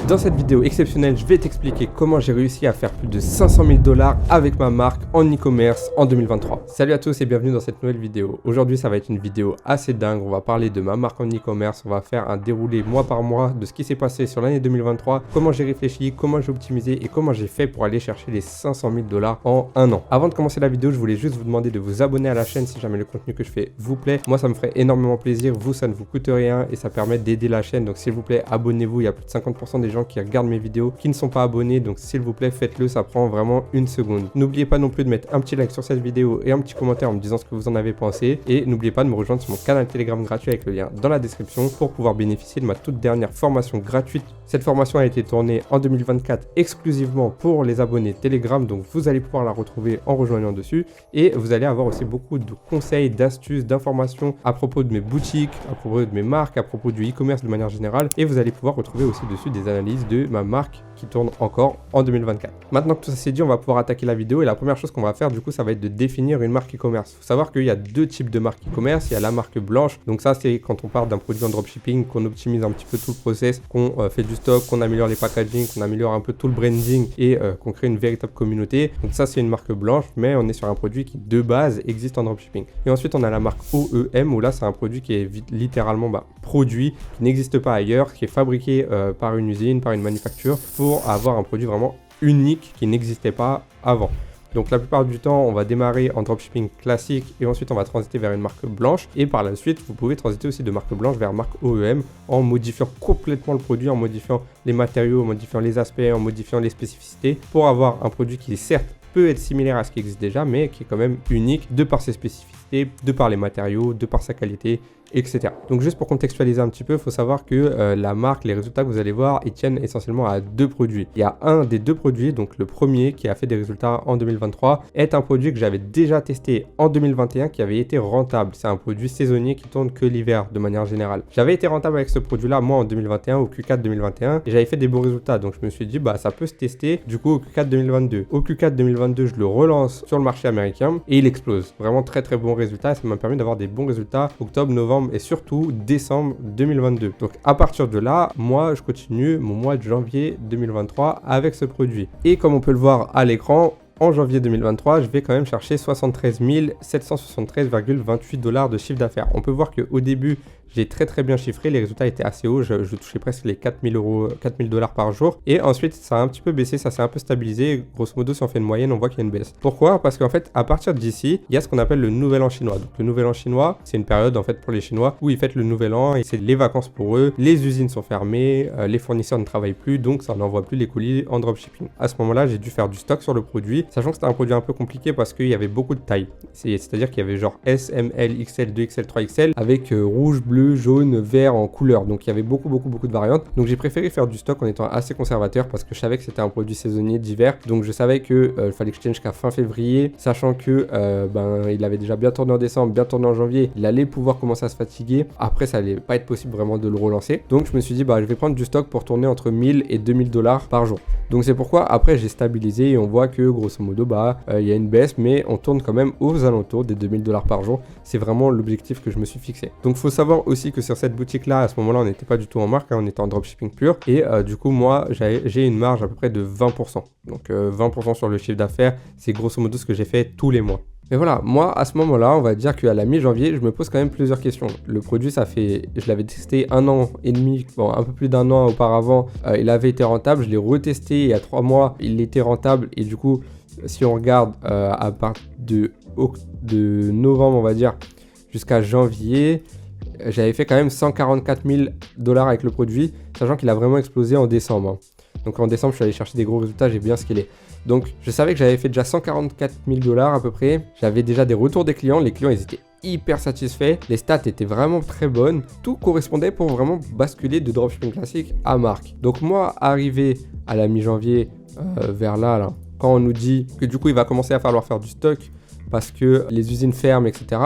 Dans cette vidéo exceptionnelle, je vais t'expliquer comment j'ai réussi à faire plus de 500 000 $ avec ma marque en e-commerce en 2023. Salut à tous et bienvenue dans cette nouvelle vidéo. Aujourd'hui, ça va être une vidéo assez dingue. On va parler de ma marque en e-commerce. On va faire un déroulé mois par mois de ce qui s'est passé sur l'année 2023, comment j'ai réfléchi, comment j'ai optimisé et comment j'ai fait pour aller chercher les 500 000 $ en un an. Avant de commencer la vidéo, je voulais juste vous demander de vous abonner à la chaîne si jamais le contenu que je fais vous plaît. Moi, ça me ferait énormément plaisir. Vous, ça ne vous coûte rien et ça permet d'aider la chaîne. Donc, s'il vous plaît, abonnez-vous. Il y a plus de 50% des gens qui regardent mes vidéos qui ne sont pas abonnés, donc s'il vous plaît faites-le, ça prend vraiment une seconde. N'oubliez pas non plus de mettre un petit like sur cette vidéo et un petit commentaire en me disant ce que vous en avez pensé, et n'oubliez pas de me rejoindre sur mon canal Telegram gratuit avec le lien dans la description pour pouvoir bénéficier de ma toute dernière formation gratuite. Cette formation a été tournée en 2024 exclusivement pour les abonnés Telegram, donc vous allez pouvoir la retrouver en rejoignant dessus, et vous allez avoir aussi beaucoup de conseils, d'astuces, d'informations à propos de mes boutiques, à propos de mes marques, à propos du e-commerce de manière générale, et vous allez pouvoir retrouver aussi dessus des analyses de ma marque qui tourne encore en 2024. Maintenant que tout ça c'est dit, on va pouvoir attaquer la vidéo, et la première chose qu'on va faire du coup, ça va être de définir une marque e-commerce. Il faut savoir qu'il y a deux types de marques e-commerce. Il y a la marque blanche, donc ça c'est quand on part d'un produit en dropshipping, qu'on optimise un petit peu tout le process, qu'on fait du stock, qu'on améliore les packaging, qu'on améliore un peu tout le branding et qu'on crée une véritable communauté. Donc ça c'est une marque blanche, mais on est sur un produit qui de base existe en dropshipping. Et ensuite on a la marque OEM, où là c'est un produit qui est littéralement produit, qui n'existe pas ailleurs, qui est fabriqué par une usine, par une manufacture, pour avoir un produit vraiment unique qui n'existait pas avant. Donc la plupart du temps, on va démarrer en dropshipping classique et ensuite on va transiter vers une marque blanche. Et par la suite, vous pouvez transiter aussi de marque blanche vers marque OEM en modifiant complètement le produit, en modifiant les matériaux, en modifiant les aspects, en modifiant les spécificités pour avoir un produit qui certes peut être similaire à ce qui existe déjà, mais qui est quand même unique de par ses spécificités, de par les matériaux, de par sa qualité, etc. Donc juste pour contextualiser un petit peu, il faut savoir que la marque, les résultats que vous allez voir, ils tiennent essentiellement à deux produits. Il y a un des deux produits, donc le premier qui a fait des résultats en 2023, est un produit que j'avais déjà testé en 2021 qui avait été rentable. C'est un produit saisonnier qui tourne que l'hiver de manière générale. J'avais été rentable avec ce produit-là, moi en 2021, au Q4 2021, et j'avais fait des bons résultats. Donc je me suis dit, bah ça peut se tester du coup au Q4 2022. Au Q4 2022, je le relance sur le marché américain et il explose. Vraiment très très bon résultat. Ça m'a permis d'avoir des bons résultats octobre, novembre et surtout décembre 2022. Donc à partir de là, moi je continue mon mois de janvier 2023 avec ce produit. Et comme on peut le voir à l'écran, en janvier 2023, je vais quand même chercher 73 773,28 $ de chiffre d'affaires. On peut voir qu'au début, j'ai très bien chiffré, les résultats étaient assez hauts, je touchais presque les 4 000 $ par jour. Et ensuite, ça a un petit peu baissé, ça s'est un peu stabilisé. Grosso modo, si on fait une moyenne, on voit qu'il y a une baisse. Pourquoi? Parce qu'en fait, à partir d'ici, il y a ce qu'on appelle le nouvel an chinois. Donc le nouvel an chinois, c'est une période en fait pour les Chinois où ils fêtent le nouvel an et c'est les vacances pour eux. Les usines sont fermées, les fournisseurs ne travaillent plus, donc ça n'envoie plus les colis en dropshipping. À ce moment-là, j'ai dû faire du stock sur le produit, sachant que c'était un produit un peu compliqué parce qu'il y avait beaucoup de tailles. C'est-à-dire qu'il y avait genre S, M, L, XL, 2XL, 3XL avec rouge, bleu, jaune, vert en couleur. Donc il y avait beaucoup de variantes. Donc j'ai préféré faire du stock en étant assez conservateur parce que je savais que c'était un produit saisonnier d'hiver. Donc je savais que il fallait que je tienne jusqu'à fin février, sachant que il avait déjà bien tourné en décembre, bien tourné en janvier. Il allait pouvoir commencer à se fatiguer. Après ça allait pas être possible vraiment de le relancer. Donc je me suis dit je vais prendre du stock pour tourner entre 1000 et 2000 $ par jour. Donc c'est pourquoi après j'ai stabilisé et on voit que grosso modo il y a une baisse, mais on tourne quand même aux alentours des 2000 $ par jour. C'est vraiment l'objectif que je me suis fixé. Donc faut savoir aussi que sur cette boutique là, à ce moment là on n'était pas du tout en marque, on était en dropshipping pur, et du coup moi j'ai une marge à peu près de 20%. Donc 20% sur le chiffre d'affaires, c'est grosso modo ce que j'ai fait tous les mois. Mais voilà, moi à ce moment-là, on va dire qu'à la mi-janvier, je me pose quand même plusieurs questions. Le produit, je l'avais testé 1 an et demi, un peu plus d'1 an auparavant, il avait été rentable. Je l'ai retesté il y a 3 mois, il était rentable, et du coup, si on regarde à partir de novembre, on va dire, jusqu'à janvier, j'avais fait quand même 144 000 $ avec le produit, sachant qu'il a vraiment explosé en décembre. Donc en décembre, je suis allé chercher des gros résultats, j'ai bien scalé. Donc je savais que j'avais fait déjà 144 000 $ à peu près. J'avais déjà des retours des clients. Les clients, ils étaient hyper satisfaits. Les stats étaient vraiment très bonnes. Tout correspondait pour vraiment basculer de dropshipping classique à marque. Donc moi, arrivé à la mi-janvier, vers là, quand on nous dit que du coup, il va commencer à falloir faire du stock parce que les usines ferment, etc.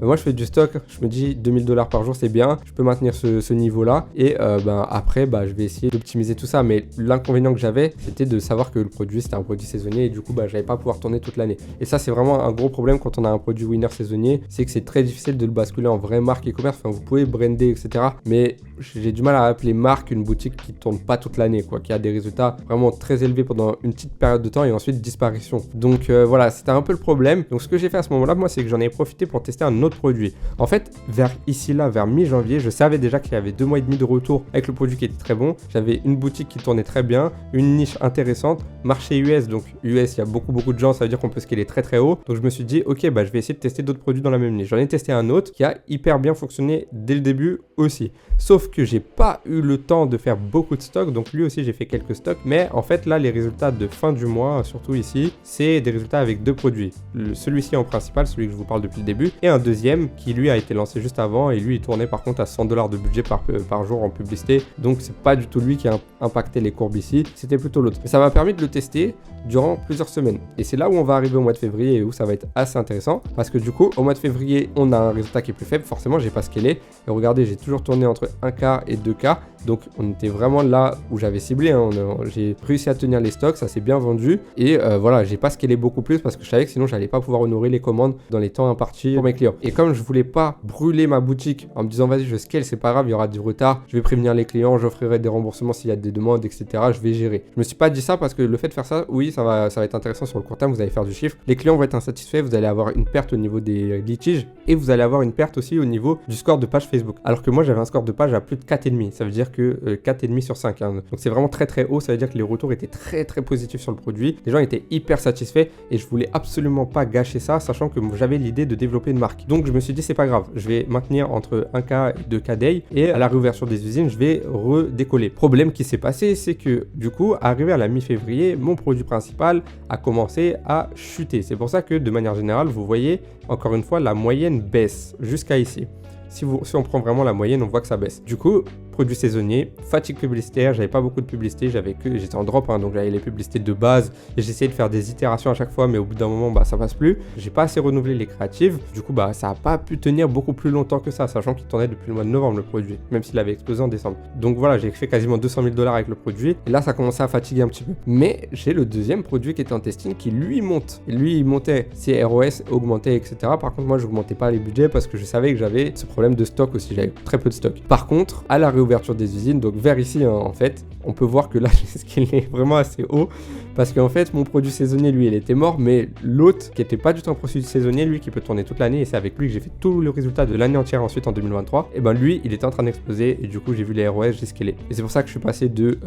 moi je fais du stock, je me dis 2000 $ par jour c'est bien, je peux maintenir ce niveau-là et après je vais essayer d'optimiser tout ça. Mais l'inconvénient que j'avais, c'était de savoir que le produit c'était un produit saisonnier et du coup j'allais pas pouvoir tourner toute l'année. Et ça c'est vraiment un gros problème quand on a un produit winner saisonnier, c'est que c'est très difficile de le basculer en vraie marque e-commerce. Enfin, vous pouvez brander etc, mais j'ai du mal à appeler marque une boutique qui tourne pas toute l'année, quoi, qui a des résultats vraiment très élevés pendant une petite période de temps et ensuite disparition. Donc voilà, c'était un peu le problème. Donc ce que j'ai fait à ce moment-là, moi, c'est que j'en ai profité pour tester un autre produit. En fait, vers mi-janvier, je savais déjà qu'il y avait 2 mois et demi de retour avec le produit qui était très bon. J'avais une boutique qui tournait très bien, une niche intéressante, marché US. Donc US, il y a beaucoup de gens, ça veut dire qu'on peut scaler très très haut. Donc je me suis dit, ok, je vais essayer de tester d'autres produits dans la même niche. J'en ai testé un autre qui a hyper bien fonctionné dès le début aussi. Sauf que j'ai pas eu le temps de faire beaucoup de stocks, donc lui aussi j'ai fait quelques stocks, mais en fait là les résultats de fin du mois, surtout ici, c'est des résultats avec 2 produits. Celui-ci en principal, celui que je vous parle depuis le début, et un deuxième qui lui a été lancé juste avant et lui il tournait par contre à 100 $ de budget par jour en publicité, donc c'est pas du tout lui qui a impacté les courbes ici, c'était plutôt l'autre. Mais ça m'a permis de le tester durant plusieurs semaines. Et c'est là où on va arriver au mois de février et où ça va être assez intéressant parce que du coup au mois de février on a un résultat qui est plus faible, forcément j'ai pas scalé et regardez j'ai toujours tourné entre 1K et 2K, donc on était vraiment là où j'avais ciblé, hein. J'ai réussi à tenir les stocks, ça s'est bien vendu et voilà, j'ai pas scalé beaucoup plus parce que je savais que sinon j'allais pas pouvoir honorer les commandes dans les temps impartis pour mes clients. Et comme je voulais pas brûler ma boutique en me disant vas-y je scale, c'est pas grave, il y aura du retard, je vais prévenir les clients, j'offrirai des remboursements s'il y a des demandes etc, je vais gérer. Je me suis pas dit ça parce que le fait de faire ça, oui ça va être intéressant sur le court terme, vous allez faire du chiffre, les clients vont être insatisfaits, vous allez avoir une perte au niveau des litiges et vous allez avoir une perte aussi au niveau du score de page Facebook. Alors que moi j'avais un score de page à plus de 4,5, ça veut dire que 4,5 sur 5, hein. Donc c'est vraiment très très haut, ça veut dire que les retours étaient très très positifs sur le produit, les gens étaient hyper satisfaits et je voulais absolument pas gâcher ça, sachant que j'avais l'idée de développer une marque. Donc je me suis dit c'est pas grave, je vais maintenir entre 1K et 2K day et à la réouverture des usines je vais redécoller. Problème qui s'est passé, c'est que du coup arrivé à la mi-février, mon produit principal a commencé à chuter. C'est pour ça que de manière générale vous voyez encore une fois la moyenne baisse jusqu'à ici. Si on prend vraiment la moyenne, on voit que ça baisse. Du coup, produit saisonnier, fatigue publicitaire, j'avais pas beaucoup de publicité, j'étais en drop, hein, donc j'avais les publicités de base et j'essayais de faire des itérations à chaque fois, mais au bout d'un moment, ça passe plus. J'ai pas assez renouvelé les créatives, du coup, ça a pas pu tenir beaucoup plus longtemps que ça, sachant qu'il tournait depuis le mois de novembre le produit, même s'il avait explosé en décembre. Donc voilà, j'ai fait quasiment 200 000 $ avec le produit et là, ça commençait à fatiguer un petit peu. Mais j'ai le deuxième produit qui était en testing qui lui monte. Et lui, il montait, ses ROS augmentaient, etc. Par contre, moi, je augmentais pas les budgets parce que je savais que j'avais ce problème de stock aussi, j'avais très peu de stock. Par contre, à la réouverture des usines, donc vers ici hein, en fait, on peut voir que là ce qu'il est vraiment assez haut parce qu'en fait mon produit saisonnier lui il était mort, mais l'autre qui était pas du tout un produit saisonnier, lui qui peut tourner toute l'année et c'est avec lui que j'ai fait tout le résultat de l'année entière ensuite en 2023, et lui il était en train d'exploser et du coup j'ai vu les ROS, j'ai scalé et c'est pour ça que je suis passé de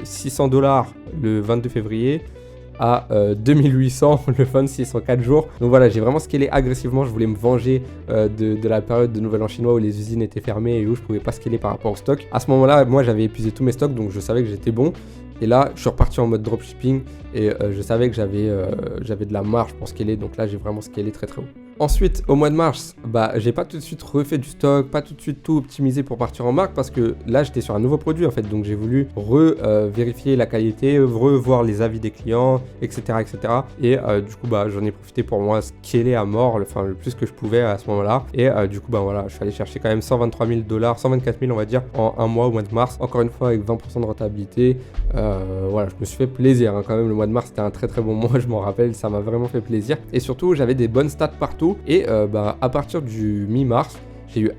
600 $ le 22 février à 2800 le 26 en 4 jours. Donc voilà, j'ai vraiment scalé agressivement, je voulais me venger de la période de Nouvel An chinois où les usines étaient fermées et où je pouvais pas scaler par rapport au stock. À ce moment-là, moi j'avais épuisé tous mes stocks, donc je savais que j'étais bon. Et là, je suis reparti en mode dropshipping et je savais que j'avais de la marge pour scaler, donc là j'ai vraiment scalé très très haut. Ensuite, au mois de mars, j'ai pas tout de suite refait du stock, pas tout de suite tout optimisé pour partir en marque parce que là j'étais sur un nouveau produit en fait, donc j'ai voulu vérifier la qualité, revoir les avis des clients, etc. Et du coup j'en ai profité pour moi scaler à mort, le plus que je pouvais à ce moment-là. Et du coup voilà, je suis allé chercher quand même 123 000 $, 124 000 on va dire en un mois au mois de mars. Encore une fois avec 20% de rentabilité. Voilà, je me suis fait plaisir hein, quand même. Le mois de mars c'était un très très bon mois, je m'en rappelle, ça m'a vraiment fait plaisir. Et surtout j'avais des bonnes stats partout. Et à partir du mi-mars,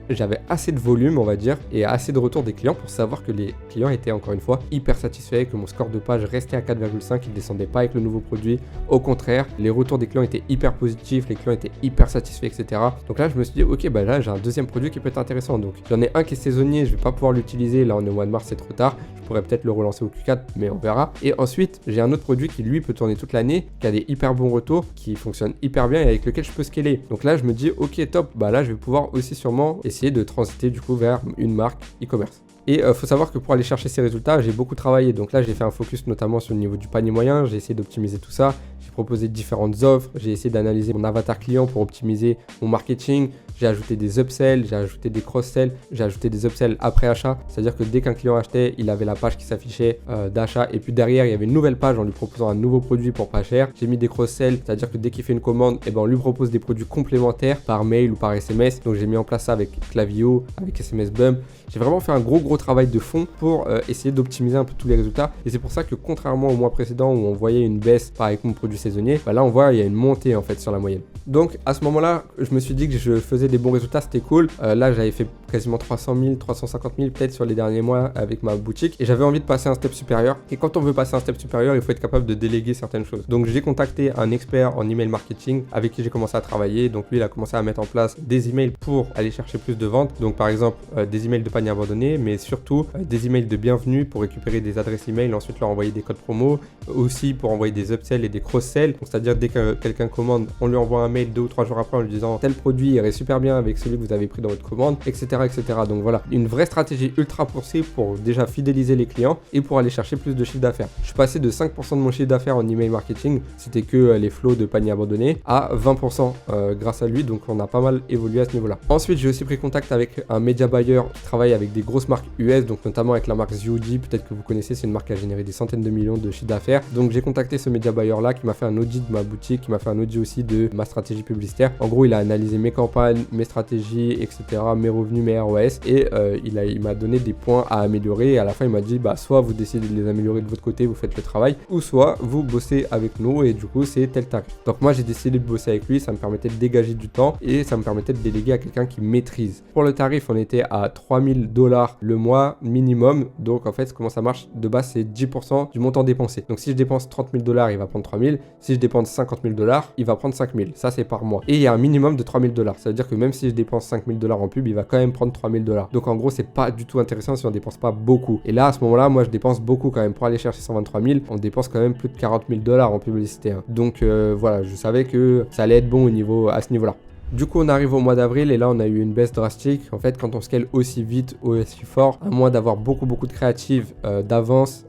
j'avais assez de volume on va dire et assez de retour des clients pour savoir que les clients étaient encore une fois hyper satisfaits, que mon score de page restait à 4,5, il ne descendait pas avec le nouveau produit, au contraire les retours des clients étaient hyper positifs, les clients étaient hyper satisfaits etc. Donc là je me suis dit ok là j'ai un deuxième produit qui peut être intéressant, donc j'en ai un qui est saisonnier, je vais pas pouvoir l'utiliser, là on est au mois de mars, c'est trop tard, je pourrais peut-être le relancer au Q4 mais on verra. Et ensuite j'ai un autre produit qui lui peut tourner toute l'année, qui a des hyper bons retours, qui fonctionne hyper bien et avec lequel je peux scaler. Donc là je me dis ok top, là je vais pouvoir aussi sûrement essayer de transiter du coup vers une marque e-commerce. Et faut savoir que pour aller chercher ces résultats, j'ai beaucoup travaillé. Donc là, j'ai fait un focus notamment sur le niveau du panier moyen. J'ai essayé d'optimiser tout ça. j'ai proposé différentes offres, j'ai essayé d'analyser mon avatar client pour optimiser mon marketing, j'ai ajouté des upsells, j'ai ajouté des cross-sells, j'ai ajouté des upsells après achat, c'est-à-dire que dès qu'un client achetait, il avait la page qui s'affichait d'achat et puis derrière, il y avait une nouvelle page en lui proposant un nouveau produit pour pas cher. J'ai mis des cross-sells, c'est-à-dire que dès qu'il fait une commande, on lui propose des produits complémentaires par mail ou par SMS. Donc j'ai mis en place ça avec Klaviyo, avec SMS Bump. J'ai vraiment fait un gros travail de fond pour essayer d'optimiser un peu tous les résultats. Et c'est pour ça que contrairement au mois précédent où on voyait une baisse par avec mon produit saisonnier, là on voit il y a une montée en fait sur la moyenne. Donc à ce moment-là, je me suis dit que je faisais des bons résultats, c'était cool. Là j'avais fait quasiment 300 000, 350 000 peut-être sur les derniers mois avec ma boutique et j'avais envie de passer un step supérieur. Et quand on veut passer un step supérieur, il faut être capable de déléguer certaines choses. Donc j'ai contacté un expert en email marketing avec qui j'ai commencé à travailler. Donc lui il a commencé à mettre en place des emails pour aller chercher plus de ventes. Donc par exemple des emails de panier abandonné, mais surtout des emails de bienvenue pour récupérer des adresses email, ensuite leur envoyer des codes promo, aussi pour envoyer des upsells et des cross-sells. C'est-à-dire dès que quelqu'un commande, on lui envoie un mail 2 ou 3 jours après en lui disant tel produit irait super bien avec celui que vous avez pris dans votre commande, etc. Donc voilà, une vraie stratégie ultra poussée pour déjà fidéliser les clients et pour aller chercher plus de chiffre d'affaires. Je suis passé de 5% de mon chiffre d'affaires en email marketing, c'était que les flows de panier abandonné, à 20% grâce à lui, donc on a pas mal évolué à ce niveau-là. Ensuite, j'ai aussi pris contact avec un media buyer qui travaille avec des grosses marques US, donc notamment avec la marque ZOD, peut-être que vous connaissez, c'est une marque qui a généré des centaines de millions de chiffre d'affaires. Donc j'ai contacté ce media buyer là qui m'a fait un audit de ma boutique, qui m'a fait un audit aussi de ma stratégie publicitaire. En gros, il a analysé mes campagnes, mes stratégies, etc., mes revenus, mes ROS et il m'a donné des points à améliorer et à la fin il m'a dit soit vous décidez de les améliorer de votre côté, vous faites le travail, ou soit vous bossez avec nous et du coup c'est tel tarif. Donc moi j'ai décidé de bosser avec lui, ça me permettait de dégager du temps et ça me permettait de déléguer à quelqu'un qui maîtrise. Pour le tarif on était à $3000 le mois minimum, donc en fait comment ça marche de base c'est 10% du montant dépensé. Donc si je dépense $30 000 il va prendre 3000, si je dépense $50 000 il va prendre 5000, ça c'est par mois. Et il y a un minimum de $3000, ça veut dire que même si je dépense $5000 en pub il va quand même prendre $3000. Donc en gros c'est pas du tout intéressant si on dépense pas beaucoup. Et là à ce moment-là moi je dépense beaucoup quand même pour aller chercher 123 000, on dépense quand même plus de $40 000 en publicité. Donc voilà, je savais que ça allait être bon au niveau à ce niveau-là. Du coup, on arrive au mois d'avril et là, on a eu une baisse drastique. En fait, quand on scale aussi vite, aussi fort, à moins d'avoir beaucoup de créatives d'avance,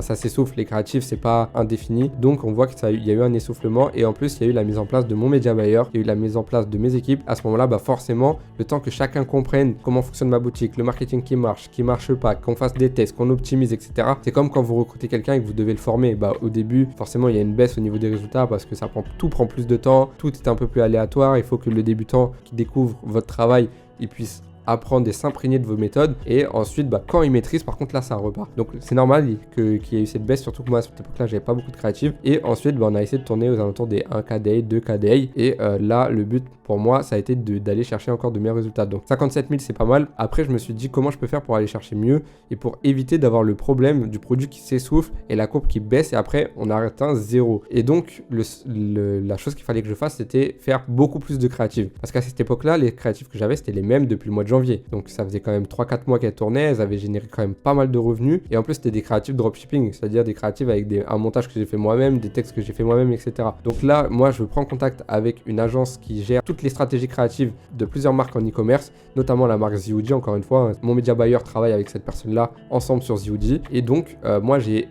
ça s'essouffle. Les créatifs, c'est pas indéfini. Donc, on voit qu'il y a eu un essoufflement et en plus, il y a eu la mise en place de mon média buyer, il y a eu la mise en place de mes équipes. À ce moment-là, forcément, le temps que chacun comprenne comment fonctionne ma boutique, le marketing qui marche pas, qu'on fasse des tests, qu'on optimise, etc. C'est comme quand vous recrutez quelqu'un et que vous devez le former. Au début, forcément, il y a une baisse au niveau des résultats parce que tout prend plus de temps, tout est un peu plus aléatoire. Il faut que le débutant qui découvre votre travail, il puisse apprendre et s'imprégner de vos méthodes et ensuite quand il maîtrise par contre là ça repart. Donc c'est normal qu'il y ait eu cette baisse, surtout que moi à cette époque là j'avais pas beaucoup de créatifs et ensuite on a essayé de tourner aux alentours des 1K day, 2K day et là le but pour moi ça a été d'aller chercher encore de meilleurs résultats. Donc 57 000 c'est pas mal. Après je me suis dit comment je peux faire pour aller chercher mieux et pour éviter d'avoir le problème du produit qui s'essouffle et la courbe qui baisse et après on a atteint 0. Et donc la chose qu'il fallait que je fasse c'était faire beaucoup plus de créatives parce qu'à cette époque là les créatives que j'avais c'était les mêmes depuis le mois de janvier. Donc ça faisait quand même 3-4 mois qu'elles tournaient, elles avaient généré quand même pas mal de revenus et en plus c'était des créatives dropshipping, c'est-à-dire des créatives avec un montage que j'ai fait moi-même, des textes que j'ai fait moi-même, etc. Donc là moi je prends contact avec une agence qui gère toutes les stratégies créatives de plusieurs marques en e-commerce, notamment la marque ZOD encore une fois. Mon média buyer travaille avec cette personne-là ensemble sur ZOD et donc moi j'ai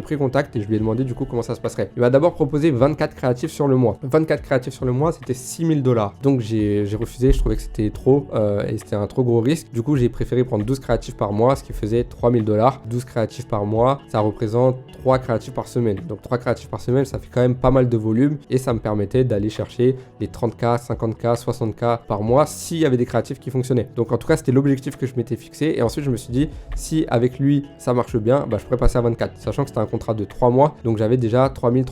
pris contact et je lui ai demandé du coup comment ça se passerait. Il m'a d'abord proposé 24 créatifs sur le mois. 24 créatifs sur le mois c'était $6000. Donc j'ai refusé, je trouvais que c'était trop et c'était un trop gros risque. Du coup, j'ai préféré prendre 12 créatifs par mois, ce qui faisait $3000. 12 créatifs par mois, ça représente 3 créatifs par semaine. Donc 3 créatifs par semaine, ça fait quand même pas mal de volume et ça me permettait d'aller chercher les 30K, 50K, 60K par mois s'il y avait des créatifs qui fonctionnaient. Donc en tout cas, c'était l'objectif que je m'étais fixé et ensuite je me suis dit si avec lui ça marche bien, je pourrais passer à 24, sachant que c'était un contrat de 3 mois. Donc j'avais déjà 3000.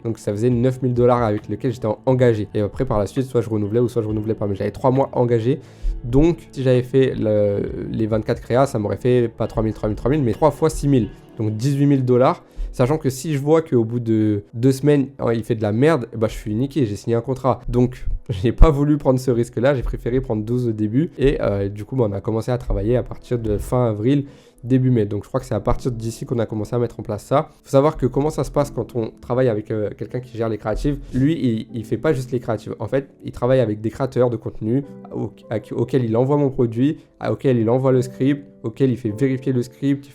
Donc ça faisait $9000 avec lequel j'étais engagé. Et après par la suite, soit je renouvelais ou soit je renouvelais pas. Mais j'avais 3 mois engagés. Donc, si j'avais fait les 24 créas, ça m'aurait fait pas 3000, mais 3 fois 6000. Donc, $18 000. Sachant que si je vois qu'au bout de 2 semaines, il fait de la merde, je suis niqué, j'ai signé un contrat. Donc, j'ai pas voulu prendre ce risque-là, j'ai préféré prendre 12 au début. Et du coup, on a commencé à travailler à partir de fin avril, début mai. Donc je crois que c'est à partir d'ici qu'on a commencé à mettre en place ça. Il faut savoir que comment ça se passe quand on travaille avec quelqu'un qui gère les créatives. Lui, il fait pas juste les créatives. En fait, il travaille avec des créateurs de contenu auxquels il envoie mon produit, auxquels il envoie le script, auquel il fait vérifier le script, il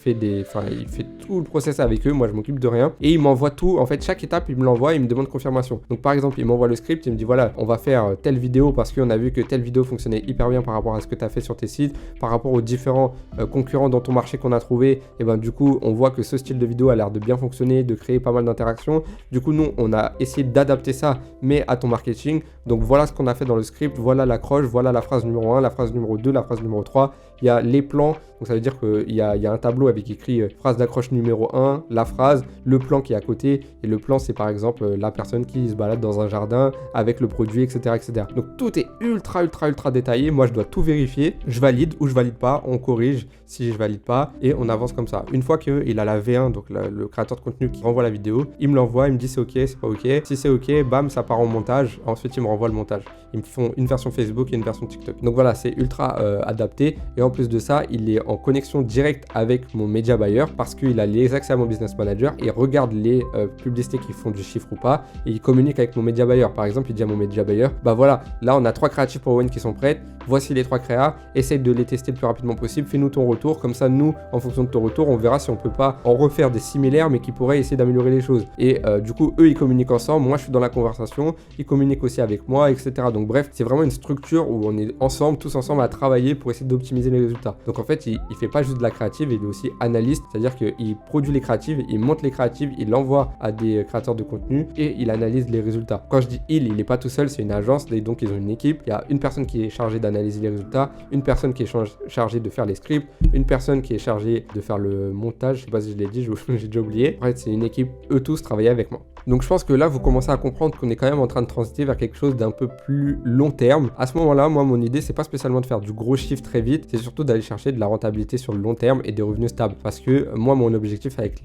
fait tout le process avec eux. Moi, je m'occupe de rien. Et il m'envoie tout. En fait, chaque étape, il me l'envoie et il me demande confirmation. Donc, par exemple, il m'envoie le script, il me dit voilà, on va faire telle vidéo parce qu'on a vu que telle vidéo fonctionnait hyper bien par rapport à ce que tu as fait sur tes sites, par rapport aux différents concurrents dans ton marché qu'on a trouvé. Et ben, du coup, on voit que ce style de vidéo a l'air de bien fonctionner, de créer pas mal d'interactions. Du coup, nous, on a essayé d'adapter ça, mais à ton marketing. Donc, voilà ce qu'on a fait dans le script. Voilà l'accroche, voilà la phrase numéro 1, la phrase numéro 2, la phrase numéro 3. Il y a les plans. Donc, ça veut dire qu'il y a un tableau avec écrit phrase d'accroche numéro 1, la phrase, le plan qui est à côté. Et le plan, c'est par exemple la personne qui se balade dans un jardin avec le produit, etc., etc. Donc, tout est ultra détaillé. Moi, je dois tout vérifier. Je valide ou je valide pas. On corrige si je valide pas. Et on avance comme ça. Une fois qu'il a la V1, donc le créateur de contenu qui renvoie la vidéo, il me l'envoie, il me dit c'est ok, c'est pas ok. Si c'est ok, bam, ça part en montage. Ensuite, il me renvoie le montage. Ils me font une version Facebook et une version TikTok. Donc voilà, c'est ultra adapté. Et en plus de ça, il est en connexion directe avec mon média buyer parce qu'il a les accès à mon business manager et regarde les publicités qui font du chiffre ou pas. Et il communique avec mon média buyer. Par exemple, il dit à mon média buyer, bah voilà, là on a 3 créatifs pour Owen qui sont prêtes. Voici les 3 créas. Essaye de les tester le plus rapidement possible. Fais-nous ton retour. Comme ça, nous, en fonction de ton retour, on verra si on peut pas en refaire des similaires, mais qui pourraient essayer d'améliorer les choses. Et du coup, eux, ils communiquent ensemble. Moi, je suis dans la conversation. Ils communiquent aussi avec moi, etc. Donc bref, c'est vraiment une structure où on est ensemble, tous ensemble à travailler pour essayer d'optimiser les résultats. Donc en fait, il fait pas juste de la créative, il est aussi analyste. C'est-à-dire qu'il produit les créatives, il monte les créatives, il l'envoie à des créateurs de contenu et il analyse les résultats. Quand je dis il est pas tout seul, c'est une agence. Et donc ils ont une équipe. Il y a une personne qui est chargée d'analyser les résultats, une personne qui est chargée de faire les scripts, une personne qui est chargée de faire le montage. Je sais pas si je l'ai dit, j'ai déjà oublié. En fait, c'est une équipe, eux tous travaillent avec moi. Donc je pense que là, vous commencez à comprendre qu'on est quand même en train de transiter vers quelque chose d'un peu plus long terme. À ce moment-là, moi, mon idée, c'est pas spécialement de faire du gros chiffre très vite, c'est surtout d'aller chercher de la rentabilité sur le long terme et des revenus stables. Parce que moi, mon objectif avec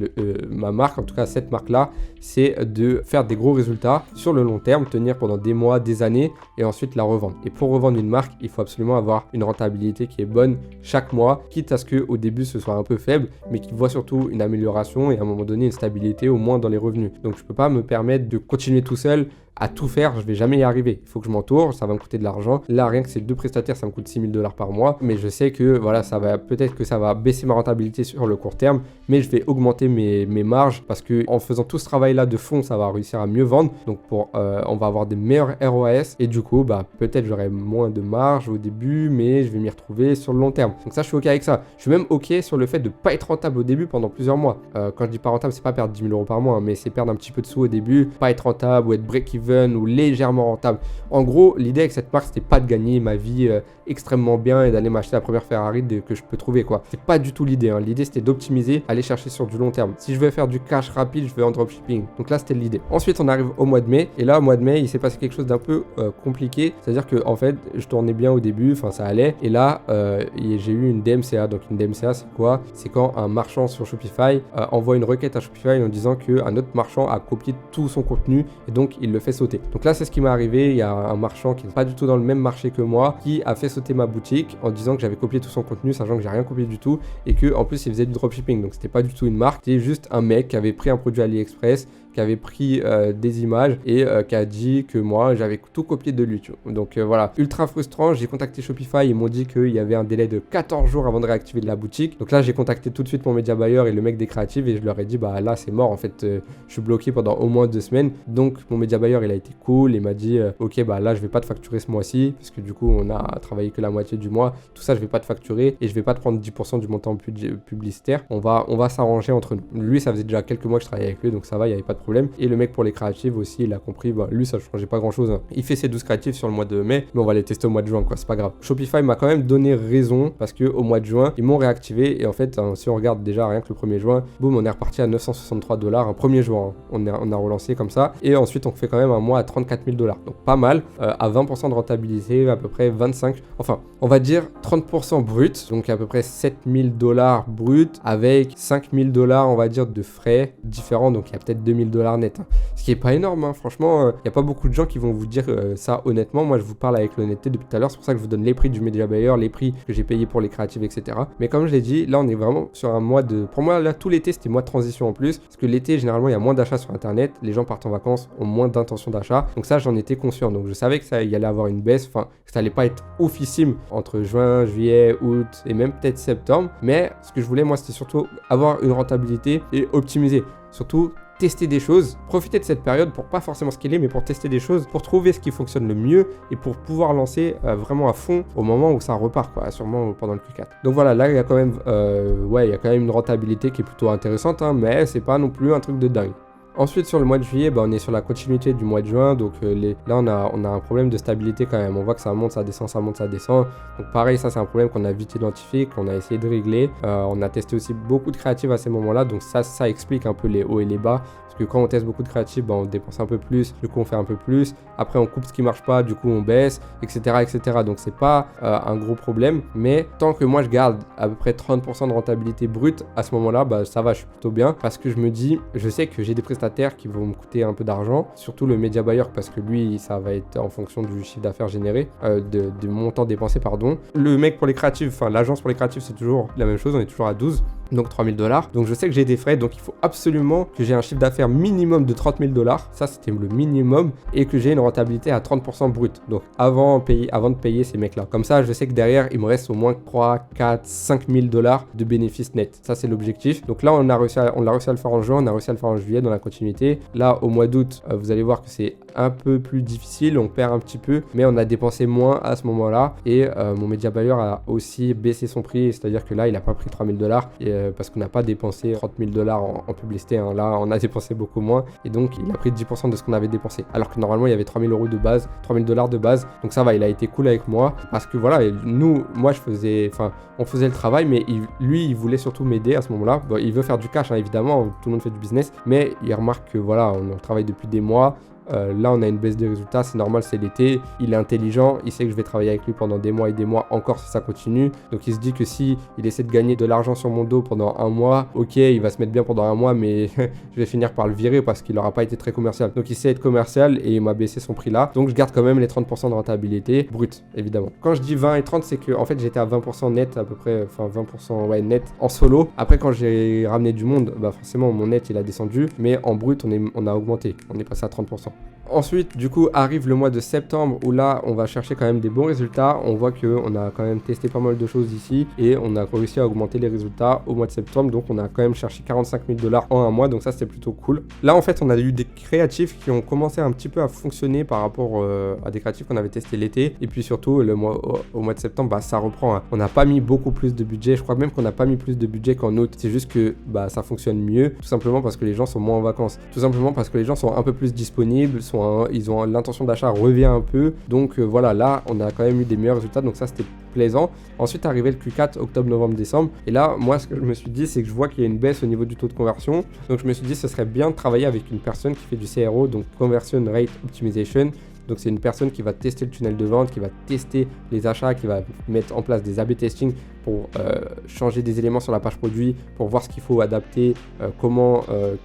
ma marque, en tout cas cette marque-là, c'est de faire des gros résultats sur le long terme, tenir pendant des mois, des années et ensuite la revendre. Et pour revendre une marque, il faut absolument avoir une rentabilité qui est bonne chaque mois, quitte à ce qu'au début, ce soit un peu faible, mais qui voit surtout une amélioration et à un moment donné, une stabilité au moins dans les revenus. Donc, je peux pas me permettre de continuer tout seul à tout faire, je vais jamais y arriver. Il faut que je m'entoure, ça va me coûter de l'argent. Là, rien que ces 2 prestataires, ça me coûte 6 000 $ par mois. Mais je sais que voilà, peut-être que ça va baisser ma rentabilité sur le court terme, mais je vais augmenter mes marges parce que en faisant tout ce travail-là de fond, ça va réussir à mieux vendre. Donc on va avoir des meilleurs ROAS et du coup, peut-être j'aurai moins de marge au début, mais je vais m'y retrouver sur le long terme. Donc ça, je suis ok avec ça. Je suis même ok sur le fait de pas être rentable au début pendant plusieurs mois. Quand je dis pas rentable, c'est pas perdre 10 000 € par mois, hein, mais c'est perdre un petit peu de sous au début, pas être rentable ou être break-even ou légèrement rentable. En gros, l'idée avec cette marque, c'était pas de gagner ma vie extrêmement bien et d'aller m'acheter la première Ferrari que je peux trouver, quoi. C'est pas du tout l'idée, hein. L'idée, c'était d'optimiser, aller chercher sur du long terme. Si je veux faire du cash rapide, je vais en dropshipping. Donc là, c'était l'idée. Ensuite, on arrive au mois de mai et là, au mois de mai, il s'est passé quelque chose d'un peu compliqué. C'est-à-dire que en fait, je tournais bien au début, enfin ça allait. Et là, j'ai eu une DMCA. Donc une DMCA, c'est quoi? C'est quand un marchand sur Shopify envoie une requête à Shopify en disant qu'un autre marchand a copié tout son contenu et donc il le fait sauter. Donc là, c'est ce qui m'est arrivé. Il y a un marchand qui n'est pas du tout dans le même marché que moi qui a fait sauter ma boutique en disant que j'avais copié tout son contenu, sachant que j'ai rien copié du tout et que en plus il faisait du dropshipping. Donc c'était pas du tout une marque, c'était juste un mec qui avait pris un produit AliExpress, qui avait pris des images et qui a dit que moi j'avais tout copié de lui. Donc voilà, ultra frustrant. J'ai contacté Shopify, ils m'ont dit qu'il y avait un délai de 14 jours avant de réactiver de la boutique. Donc là, j'ai contacté tout de suite mon média buyer et le mec des créatives et je leur ai dit là c'est mort en fait, je suis bloqué pendant au moins 2 semaines. Donc mon média buyer il a été cool, il m'a dit ok là je vais pas te facturer ce mois-ci parce que du coup on a travaillé que la moitié du mois, tout ça je vais pas te facturer et je vais pas te prendre 10% du montant publicitaire, on va s'arranger entre nous. Lui ça faisait déjà quelques mois que je travaillais avec lui donc ça va, il y avait pas de problème. Et le mec pour les créatives aussi, il a compris, lui ça changeait pas grand chose, hein. Il fait ses 12 créatives sur le mois de mai, mais on va les tester au mois de juin, quoi, c'est pas grave. Shopify m'a quand même donné raison parce que au mois de juin, ils m'ont réactivé et en fait, si on regarde déjà rien que le 1er juin, boum, on est reparti à 963 $, un 1er juin, hein. On a relancé comme ça et ensuite on fait quand même un mois à 34 000 $. Donc pas mal, à 20% de rentabilité, à peu près 25, enfin, on va dire 30% brut, donc à peu près 7 000 $ brut avec 5 000 $ on va dire de frais différents, donc il y a peut-être 2 000 dollars net, hein. Ce qui est pas énorme, hein. Franchement, il n'y a pas beaucoup de gens qui vont vous dire ça honnêtement. Moi, je vous parle avec l'honnêteté depuis tout à l'heure. C'est pour ça que je vous donne les prix du Media Buyer, les prix que j'ai payés pour les créatives, etc. Mais comme je l'ai dit, là, on est vraiment sur un mois de... Pour moi, là, tout l'été, c'était mois de transition en plus. Parce que l'été, généralement, il y a moins d'achats sur Internet. Les gens partent en vacances, ont moins d'intention d'achat. Donc ça, j'en étais conscient. Donc je savais que ça y allait avoir une baisse. Enfin, que ça allait pas être oufissime entre juin, juillet, août et même peut-être septembre. Mais ce que je voulais, moi, c'était surtout avoir une rentabilité et optimiser. Surtout, tester des choses, profiter de cette période pour pas forcément scaler, mais pour tester des choses, pour trouver ce qui fonctionne le mieux et pour pouvoir lancer vraiment à fond au moment où ça repart, quoi, sûrement pendant le Q4. Donc voilà, là il y a quand même, il y a quand même une rentabilité qui est plutôt intéressante, hein, mais c'est pas non plus un truc de dingue. Ensuite, sur le mois de juillet, on est sur la continuité du mois de juin. Donc là, on a un problème de stabilité quand même. On voit que ça monte, ça descend, ça monte, ça descend. Donc pareil, ça, c'est un problème qu'on a vite identifié, qu'on a essayé de régler. On a testé aussi beaucoup de créatives à ces moments-là. Donc ça explique un peu les hauts et les bas. Parce que quand on teste beaucoup de créatives, on dépense un peu plus. Du coup, on fait un peu plus. Après, on coupe ce qui marche pas. Du coup, on baisse, etc. etc. Donc, c'est pas un gros problème. Mais tant que moi, je garde à peu près 30% de rentabilité brute, à ce moment-là, ça va, je suis plutôt bien. Parce que je me dis, je sais que j'ai des prestataires qui vont me coûter un peu d'argent, surtout le Media Buyer parce que lui ça va être en fonction du chiffre d'affaires généré, du montant dépensé pardon. Le mec pour les créatives, enfin l'agence pour les créatives c'est toujours la même chose, on est toujours à 12. Donc 3000 $. Donc je sais que j'ai des frais, donc il faut absolument que j'ai un chiffre d'affaires minimum de 30 000 $. Ça c'était le minimum et que j'ai une rentabilité à 30% brut. Donc avant de payer ces mecs-là. Comme ça, je sais que derrière il me reste au moins 3, 4, 5 000 $ de bénéfices nets. Ça c'est l'objectif. Donc là on l'a réussi à le faire en juin, on a réussi à le faire en juillet dans la continuité. Là au mois d'août, vous allez voir que c'est un peu plus difficile, on perd un petit peu, mais on a dépensé moins à ce moment-là. Et mon Media Buyer a aussi baissé son prix, c'est-à-dire que là il n'a pas pris 3 000 $. Parce qu'on n'a pas dépensé 30 000 $ en publicité, hein. Là on a dépensé beaucoup moins et donc il a pris 10% de ce qu'on avait dépensé, alors que normalement il y avait 3 000 € de base, 3 000 $ de base. Donc ça va, il a été cool avec moi parce que voilà, moi on faisait le travail, mais lui il voulait surtout m'aider à ce moment-là. Il veut faire du cash, hein, évidemment, tout le monde fait du business, mais il remarque que voilà, on travaille depuis des mois. Là on a une baisse des résultats, c'est normal, c'est l'été, il est intelligent, il sait que je vais travailler avec lui pendant des mois et des mois encore si ça continue. Donc il se dit que si il essaie de gagner de l'argent sur mon dos pendant un mois, ok, il va se mettre bien pendant un mois, mais je vais finir par le virer parce qu'il n'aura pas été très commercial. Donc il sait être commercial et il m'a baissé son prix là. Donc je garde quand même les 30% de rentabilité brute, évidemment. Quand je dis 20 et 30, c'est que en fait j'étais à 20% net à peu près, enfin 20% net en solo. Après quand j'ai ramené du monde, forcément mon net il a descendu, mais en brut on a augmenté, on est passé à 30%. Ensuite, du coup, arrive le mois de septembre où là, on va chercher quand même des bons résultats. On voit qu'on a quand même testé pas mal de choses ici et on a réussi à augmenter les résultats au mois de septembre. Donc, on a quand même cherché 45 000 $ en un mois. Donc, ça, c'était plutôt cool. Là, en fait, on a eu des créatifs qui ont commencé un petit peu à fonctionner par rapport à des créatifs qu'on avait testé l'été. Et puis surtout, au mois de septembre, ça reprend, hein. On n'a pas mis beaucoup plus de budget. Je crois même qu'on n'a pas mis plus de budget qu'en août. C'est juste que ça fonctionne mieux. Tout simplement parce que les gens sont moins en vacances. Tout simplement parce que les gens sont un peu plus disponibles, ils ont l'intention d'achat revient un peu, donc voilà, là on a quand même eu des meilleurs résultats, donc ça c'était plaisant. Ensuite arrivé le Q4, octobre, novembre, décembre, et là moi ce que je me suis dit c'est que je vois qu'il y a une baisse au niveau du taux de conversion, donc je me suis dit ce serait bien de travailler avec une personne qui fait du CRO, donc Conversion Rate Optimization. Donc c'est une personne qui va tester le tunnel de vente, qui va tester les achats, qui va mettre en place des A/B testing pour changer des éléments sur la page produit, pour voir ce qu'il faut adapter,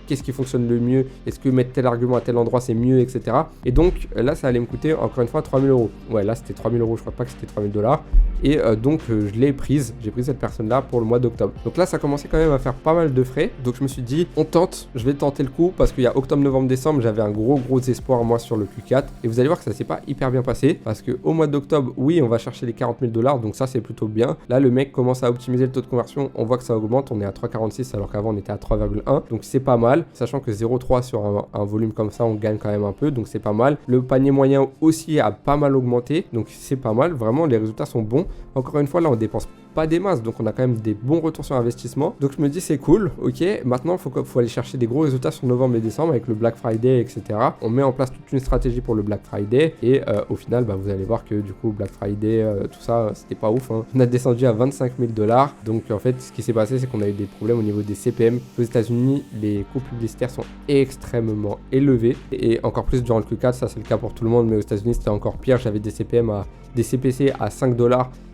qu'est-ce qui fonctionne le mieux, est-ce que mettre tel argument à tel endroit c'est mieux, etc. Et donc là ça allait me coûter encore une fois 3 000 €. Ouais, là c'était 3 000 €, je crois pas que c'était 3 000 $. Et donc je l'ai prise, j'ai pris cette personne-là pour le mois d'octobre. Donc là ça commençait quand même à faire pas mal de frais. Donc je me suis dit, je vais tenter le coup parce qu'il y a octobre, novembre, décembre, j'avais un gros espoir moi sur le Q4. Et vous allez voir que ça s'est pas hyper bien passé parce que au mois d'octobre, oui, on va chercher les 40 000 $, donc ça c'est plutôt bien. Là le mec commence à optimiser le taux de conversion, on voit que ça augmente, on est à 3,46 alors qu'avant on était à 3,1, donc c'est pas mal, sachant que 0,3 sur un volume comme ça on gagne quand même un peu, donc c'est pas mal. Le panier moyen aussi a pas mal augmenté, donc c'est pas mal, vraiment les résultats sont bons. Encore une fois là on dépense pas des masses, donc on a quand même des bons retours sur investissement, donc je me dis c'est cool, ok. Maintenant faut aller chercher des gros résultats sur novembre et décembre avec le Black Friday, etc. On met en place toute une stratégie pour le Black Friday et au final vous allez voir que du coup Black Friday tout ça c'était pas ouf, hein. On a descendu à 25 000 $, donc en fait ce qui s'est passé c'est qu'on a eu des problèmes au niveau des CPM. Aux États-Unis les coûts publicitaires sont extrêmement élevés et encore plus durant le Q4, ça c'est le cas pour tout le monde, mais aux États-Unis c'était encore pire. J'avais des CPC à 5 $,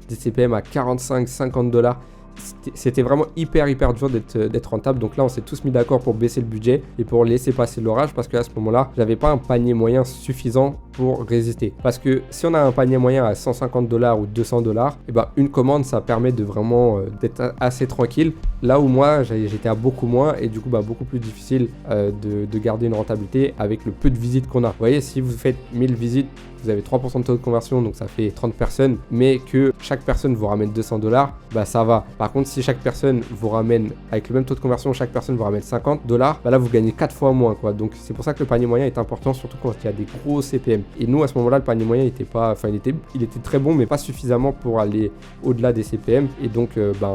des CPM à 45, 50 $. c'était vraiment hyper dur d'être rentable. Donc là, on s'est tous mis d'accord pour baisser le budget et pour laisser passer l'orage, parce qu'à ce moment-là, j'avais pas un panier moyen suffisant pour résister. Parce que si on a un panier moyen à 150 $ ou 200 $, et ben une commande, ça permet de vraiment d'être assez tranquille. Là où moi, j'étais à beaucoup moins et du coup, beaucoup plus difficile de garder une rentabilité avec le peu de visites qu'on a. Vous voyez, si vous faites 1000 visites, vous avez 3% de taux de conversion, donc ça fait 30 personnes, mais que chaque personne vous ramène 200 $, bah ça va. Par contre, si chaque personne vous ramène, avec le même taux de conversion, chaque personne vous ramène 50 $, bah là vous gagnez 4 fois moins, quoi. Donc c'est pour ça que le panier moyen est important, surtout quand il y a des gros CPM. Et nous, à ce moment-là, le panier moyen était pas, enfin il était très bon, mais pas suffisamment pour aller au-delà des CPM. Et donc là,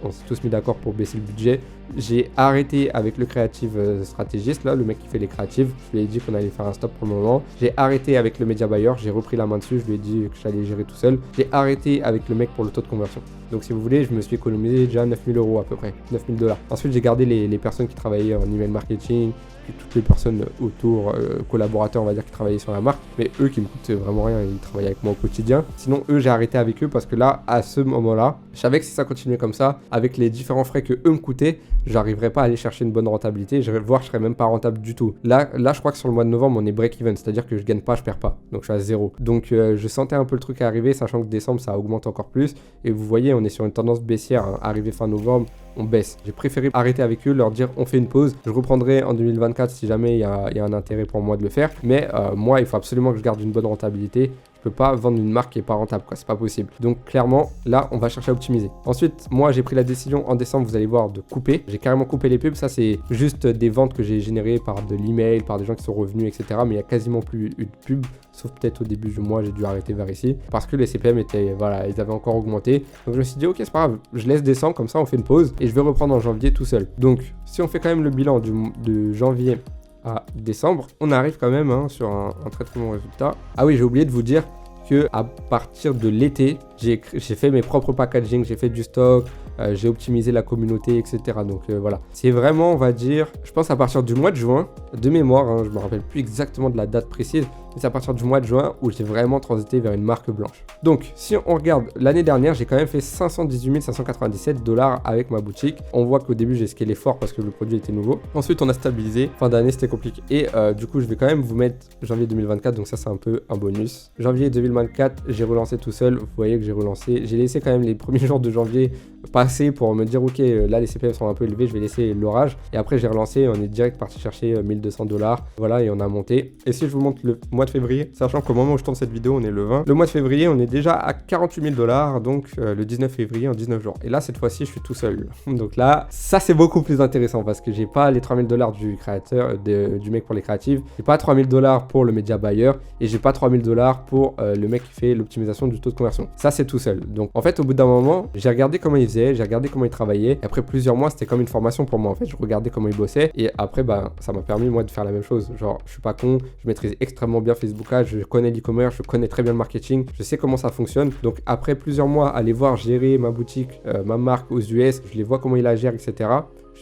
on s'est tous mis d'accord pour baisser le budget. J'ai arrêté avec le creative stratégiste, là, le mec qui fait les créatives. Je lui ai dit qu'on allait faire un stop pour le moment. J'ai arrêté avec le média buyer, j'ai repris la main dessus, je lui ai dit que j'allais gérer tout seul. J'ai arrêté avec le mec pour le taux de conversion. Donc si vous voulez, je me suis économisé déjà 9000 € à peu près, 9000 $. Ensuite, j'ai gardé les personnes qui travaillaient en email marketing, toutes les personnes autour, collaborateurs, on va dire, qui travaillaient sur la marque, mais eux qui me coûtent vraiment rien, ils travaillent avec moi au quotidien. Sinon, eux, j'ai arrêté avec eux parce que là, à ce moment-là, je savais que si ça continuait comme ça, avec les différents frais que eux me coûtaient, j'arriverais pas à aller chercher une bonne rentabilité, voire je serais même pas rentable du tout. Là, je crois que sur le mois de novembre, on est break-even, c'est-à-dire que je gagne pas, je perds pas, donc je suis à zéro. Donc je sentais un peu le truc arriver, sachant que décembre, ça augmente encore plus, et vous voyez, on est sur une tendance baissière, hein. Arrivé fin novembre, on baisse. J'ai préféré arrêter avec eux, leur dire on fait une pause. Je reprendrai en 2024 si jamais il y a un intérêt pour moi de le faire. Mais moi, il faut absolument que je garde une bonne rentabilité. Je peux pas vendre une marque qui est pas rentable, quoi. C'est pas possible. Donc clairement, là, on va chercher à optimiser. Ensuite, moi, j'ai pris la décision en décembre, vous allez voir, de couper. J'ai carrément coupé les pubs. Ça, c'est juste des ventes que j'ai générées par de l'email, par des gens qui sont revenus, etc. Mais il y a quasiment plus eu de pubs. Sauf peut-être au début du mois, j'ai dû arrêter vers ici. Parce que les CPM étaient, voilà, ils avaient encore augmenté. Donc je me suis dit, ok, c'est pas grave, je laisse décembre, comme ça on fait une pause. Et je vais reprendre en janvier tout seul. Donc, si on fait quand même le bilan de janvier à décembre, on arrive quand même sur un très très bon résultat. Ah oui, j'ai oublié de vous dire que à partir de l'été, j'ai fait mes propres packaging, j'ai fait du stock, j'ai optimisé la communauté, etc. Donc voilà. C'est vraiment, on va dire, je pense à partir du mois de juin, de mémoire, je me rappelle plus exactement de la date précise, mais c'est à partir du mois de juin où j'ai vraiment transité vers une marque blanche. Donc, si on regarde l'année dernière, j'ai quand même fait 518 597 $ avec ma boutique. On voit qu'au début, j'ai scalé fort parce que le produit était nouveau. Ensuite, on a stabilisé. Fin d'année, c'était compliqué. Et du coup, je vais quand même vous mettre janvier 2024. Donc ça, c'est un peu un bonus. Janvier 2024, j'ai relancé tout seul. Vous voyez que j'ai relancé. J'ai laissé quand même les premiers jours de janvier passer pour me dire, ok, là, les CPM sont un peu élevés. Je vais laisser l'orage. Et après, j'ai relancé. On est direct parti chercher 1200 $. Voilà, et on a monté. Et si je vous montre le mois de février, sachant qu'au moment où je tourne cette vidéo, on est le 20. Le mois de février, on est déjà à 48 000 $, donc le 19 février en 19 jours. Et là, cette fois-ci, je suis tout seul. Donc là, ça, c'est beaucoup plus intéressant parce que j'ai pas les 3 000 $ du créateur, du mec pour les créatives. J'ai pas 3 000 $ pour le média buyer et j'ai pas 3 000 $ pour le mec qui fait l'optimisation du taux de conversion. Ça, c'est tout seul. Donc en fait, au bout d'un moment, j'ai regardé comment il faisait, j'ai regardé comment il travaillait. Et après plusieurs mois, c'était comme une formation pour moi. En fait, je regardais comment il bossait et après, ça m'a permis moi de faire la même chose. Genre, je suis pas con, je maîtrise extrêmement bien Facebook Ads, je connais l'e-commerce, je connais très bien le marketing, je sais comment ça fonctionne. Donc après plusieurs mois, aller voir gérer ma boutique, ma marque aux US, je les vois comment il la gère, etc.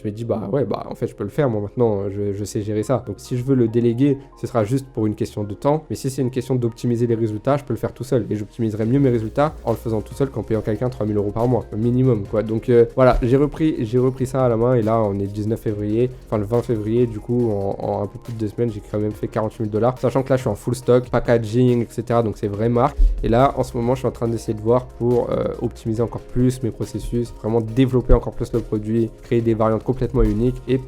Je me dis, en fait, je peux le faire, moi, maintenant, je sais gérer ça. Donc, si je veux le déléguer, ce sera juste pour une question de temps. Mais si c'est une question d'optimiser les résultats, je peux le faire tout seul. Et j'optimiserai mieux mes résultats en le faisant tout seul qu'en payant quelqu'un 3 000 € par mois, minimum, quoi. Donc, voilà, j'ai repris ça à la main. Et là, on est le 19 février, enfin le 20 février, du coup, en un peu plus de 2 semaines, j'ai quand même fait 48 000 $. Sachant que là, je suis en full stock, packaging, etc. Donc, c'est vraie marque. Et là, en ce moment, je suis en train d'essayer de voir pour optimiser encore plus mes processus, vraiment développer encore plus le produit, créer des variantes complètement unique et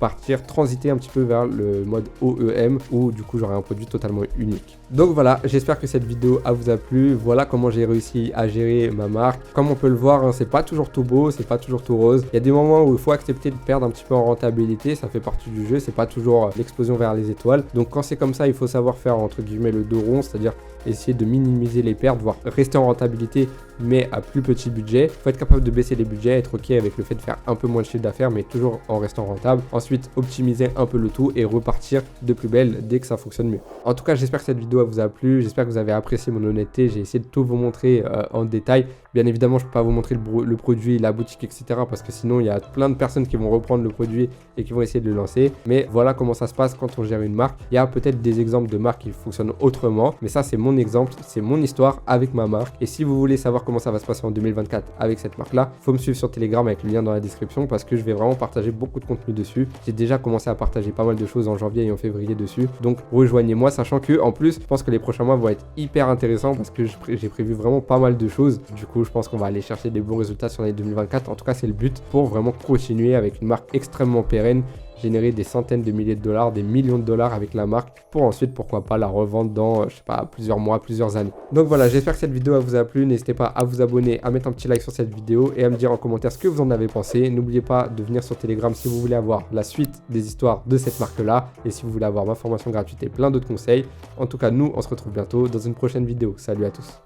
transiter un petit peu vers le mode OEM où du coup j'aurai un produit totalement unique. Donc voilà, j'espère que cette vidéo vous a plu. Voilà comment j'ai réussi à gérer ma marque. Comme on peut le voir, c'est pas toujours tout beau, c'est pas toujours tout rose. Il y a des moments où il faut accepter de perdre un petit peu en rentabilité, ça fait partie du jeu, c'est pas toujours l'explosion vers les étoiles. Donc quand c'est comme ça, il faut savoir faire entre guillemets le dos rond, c'est-à-dire essayer de minimiser les pertes, voire rester en rentabilité mais à plus petit budget. Il faut être capable de baisser les budgets, être ok avec le fait de faire un peu moins de chiffre d'affaires mais toujours en restant rentable. Ensuite, optimiser un peu le tout et repartir de plus belle dès que ça fonctionne mieux. En tout cas, j'espère que cette vidéo vous a plu, j'espère que vous avez apprécié mon honnêteté. J'ai essayé de tout vous montrer en détail. Bien évidemment, je ne peux pas vous montrer le produit, la boutique, etc. parce que sinon, il y a plein de personnes qui vont reprendre le produit et qui vont essayer de le lancer. Mais voilà comment ça se passe quand on gère une marque. Il y a peut-être des exemples de marques qui fonctionnent autrement, mais ça, c'est mon exemple, c'est mon histoire avec ma marque. Et si vous voulez savoir comment ça va se passer en 2024 avec cette marque-là, il faut me suivre sur Telegram avec le lien dans la description parce que je vais vraiment partager beaucoup de contenu dessus. J'ai déjà commencé à partager pas mal de choses en janvier et en février dessus. Donc, rejoignez-moi, sachant que en plus, je pense que les prochains mois vont être hyper intéressants parce que j'ai prévu vraiment pas mal de choses. Du coup, je pense qu'on va aller chercher des bons résultats sur l'année 2024. En tout cas, c'est le but pour vraiment continuer avec une marque extrêmement pérenne, générer des centaines de milliers de dollars, des millions de dollars avec la marque pour ensuite, pourquoi pas, la revendre dans, je sais pas, plusieurs mois, plusieurs années. Donc voilà, j'espère que cette vidéo vous a plu. N'hésitez pas à vous abonner, à mettre un petit like sur cette vidéo et à me dire en commentaire ce que vous en avez pensé. N'oubliez pas de venir sur Telegram si vous voulez avoir la suite des histoires de cette marque-là et si vous voulez avoir ma formation gratuite et plein d'autres conseils. En tout cas, nous, on se retrouve bientôt dans une prochaine vidéo. Salut à tous.